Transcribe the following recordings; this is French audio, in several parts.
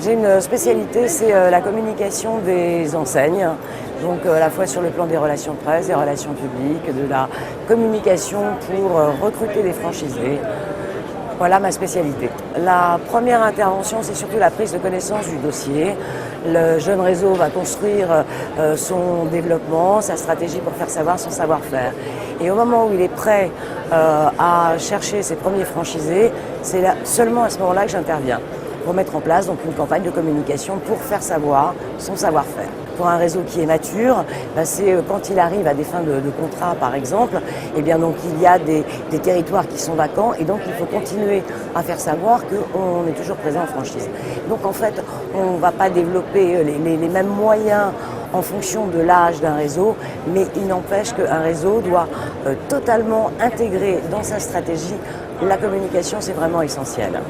J'ai une spécialité, c'est la communication des enseignes, donc à la fois sur le plan des relations presse, des relations publiques, de la communication pour recruter des franchisés. Voilà ma spécialité. La première intervention, c'est surtout la prise de connaissance du dossier. Le jeune réseau va construire son développement, sa stratégie pour faire savoir son savoir-faire. Et au moment où il est prêt à chercher ses premiers franchisés, c'est seulement à ce moment-là que j'interviens pour mettre en place donc une campagne de communication pour faire savoir son savoir-faire. Pour un réseau qui est mature, c'est quand il arrive à des fins de contrat par exemple, et bien donc il y a des territoires qui sont vacants et donc il faut continuer à faire savoir qu'on est toujours présent en franchise. Donc en fait, on ne va pas développer les mêmes moyens en fonction de l'âge d'un réseau, mais il n'empêche qu'un réseau doit totalement intégrer dans sa stratégie la communication, c'est vraiment essentiel.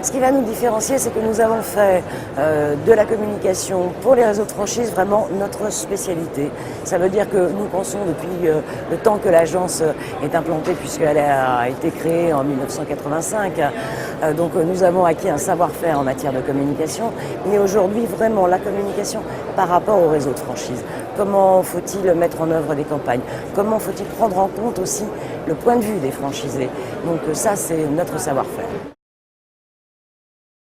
Ce qui va nous différencier, c'est que nous avons fait de la communication pour les réseaux de franchise vraiment notre spécialité. Ça veut dire que nous pensons depuis le temps que l'agence est implantée, puisqu'elle a été créée en 1985. Donc nous avons acquis un savoir-faire en matière de communication, mais aujourd'hui vraiment la communication par rapport aux réseaux de franchise. Comment faut-il mettre en œuvre des campagnes? Comment faut-il prendre en compte aussi le point de vue des franchisés? Donc ça, c'est notre savoir-faire.